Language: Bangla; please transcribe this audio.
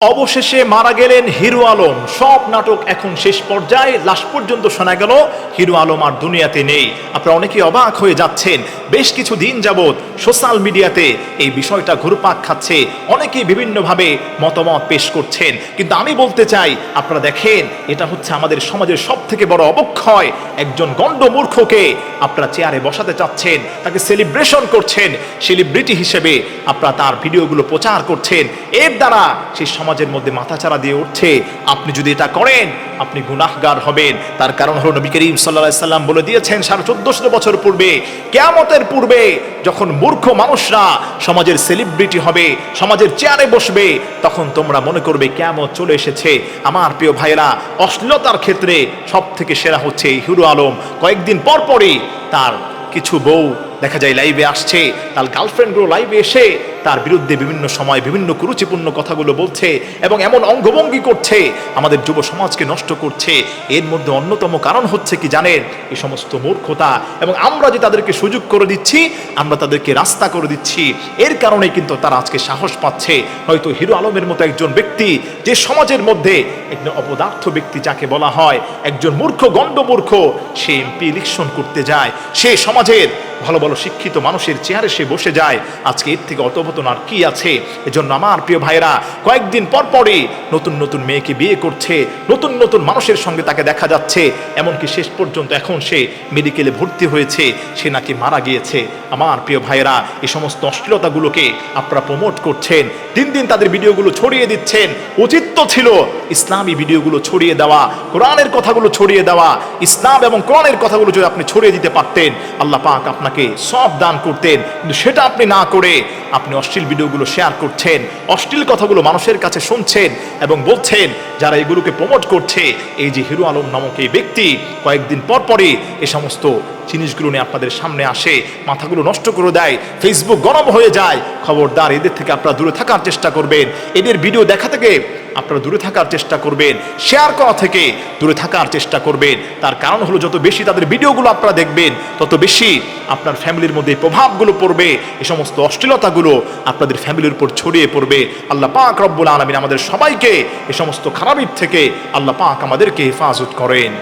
অবশেষে মারা গেলেন হিরো আলম। সব নাটক এখন শেষ পর্যায়ে, লাস্ট পর্যন্ত শোনা গেল হিরো আলম আর দুনিয়াতে নেই। আপনারা অনেকেই অবাক হয়ে যাচ্ছেন। বেশ কিছু দিন যাবৎ সোশ্যাল মিডিয়াতে এই বিষয়টা ঘুরপাক খাচ্ছে, অনেকেই বিভিন্নভাবে মতামত পেশ করছেন। কিন্তু আমি বলতে চাই, আপনারা দেখেন, এটা হচ্ছে আমাদের সমাজের সব থেকে বড় অবক্ষয়। একজন গণ্ড মূর্খকে আপনারা চেয়ারে বসাতে চাচ্ছেন, তাকে সেলিব্রেশন করছেন, সেলিব্রিটি হিসেবে আপনারা তার ভিডিওগুলো প্রচার করছেন। এর দ্বারা সেই সমাজের মধ্যে মাথাচাড়া দিয়ে উঠছে। আপনি যদি এটা করেন, আপনি গুনাহগার হবেন। তার কারণ হলো নবী করিম সাল্লাল্লাহু আলাইহি সাল্লাম বলে দিয়েছেন 1450 বছর পূর্বে, কিয়ামতের পূর্বে যখন মূর্খ মানুষরা সমাজের সেলিব্রিটি হবে, সমাজের চেয়ারে বসবে, তখন তোমরা মনে করবে কিয়ামত চলে এসেছে। আমার প্রিয় ভাইয়েরা, অশ্লীলতার ক্ষেত্রে সব থেকে সেরা হচ্ছে হিরো আলম। কয়েকদিন পর পরই তার কিছু বউ দেখা যায় লাইভে আসছে, তার গার্লফ্রেন্ডগুলো লাইভে এসে তার বিরুদ্ধে বিভিন্ন সময় বিভিন্ন কুরুচিপূর্ণ কথাগুলো বলছে এবং এমন অঙ্গভঙ্গি করছে, আমাদের যুব সমাজকে নষ্ট করছে। এর মধ্যে অন্যতম কারণ হচ্ছে কি জানেন? এই সমস্ত মূর্খতা। এবং আমরা যে তাদেরকে সুযোগ করে দিচ্ছি, আমরা তাদেরকে রাস্তা করে দিচ্ছি, এর কারণে কিন্তু তারা আজকে সাহস পাচ্ছে। হয়তো হিরো আলমের মতো একজন ব্যক্তি, যে সমাজের মধ্যে একজন অপদার্থ ব্যক্তি যাকে বলা হয়, একজন মূর্খ গণ্ড মূর্খ, সে এমপি ইলেকশন করতে যায়, সে সমাজের ভালো ভালো শিক্ষিত মানুষের চেয়ারে সে বসে যায়। আজকে এর থেকে অতপতন আর কি আছে? এজন্য আমার প্রিয় ভাইরা, কয়েকদিন পর পরই নতুন নতুন মেয়েকে বিয়ে করছে, নতুন নতুন মানুষের সঙ্গে তাকে দেখা যাচ্ছে। এমনকি শেষ পর্যন্ত এখন সে মেডিকেলে ভর্তি হয়েছে, সে নাকি মারা গিয়েছে। আমার প্রিয় ভাইরা, এই সমস্ত অশ্লীলতাগুলোকে আপনারা প্রমোট করছেন, দিন দিন তাদের ভিডিওগুলো ছড়িয়ে দিচ্ছেন। উচিত তো ছিল ইসলামী ভিডিওগুলো ছড়িয়ে দেওয়া, কোরআনের কথাগুলো ছড়িয়ে দেওয়া। ইসলাম এবং কোরআনের কথাগুলো যদি আপনি ছড়িয়ে দিতে পারতেন, আল্লাহ পাক আপনাকে সব দান করতেন। কিন্তু সেটা আপনি না করে আপনি অশ্লীল ভিডিওগুলো শেয়ার করছেন, অশ্লীল কথাগুলো মানুষের কাছে শুনছেন এবং বলছেন যারা এগুলোকে প্রমোট করছে, এই যে হিরো আলম নামক এই ব্যক্তি কয়েকদিন পর পরই এ সমস্ত জিনিসগুলো নিয়ে আপনাদের সামনে আসে, মাথাগুলো নষ্ট করে দেয়, ফেসবুক গরম হয়ে যায়। খবরদার, এদের থেকে আপনারা দূরে থাকার চেষ্টা করবেন, এদের ভিডিও দেখা থেকে আপনারা দূরে থাকার চেষ্টা করবেন, শেয়ার করা থেকে দূরে থাকার চেষ্টা করবেন। তার কারণ হলো, যত বেশি তাদের ভিডিওগুলো আপনারা দেখবেন, তত বেশি আপনার ফ্যামিলির মধ্যে প্রভাবগুলো পড়বে, এই সমস্ত অশ্লীলতাগুলো আপনাদের ফ্যামিলির উপর ছড়িয়ে পড়বে। আল্লাহ পাক রব্বুল আলামিন আমাদের সবাইকে এই সমস্ত খারাপির থেকে আল্লাহ পাক আমাদেরকে হেফাজত করেন।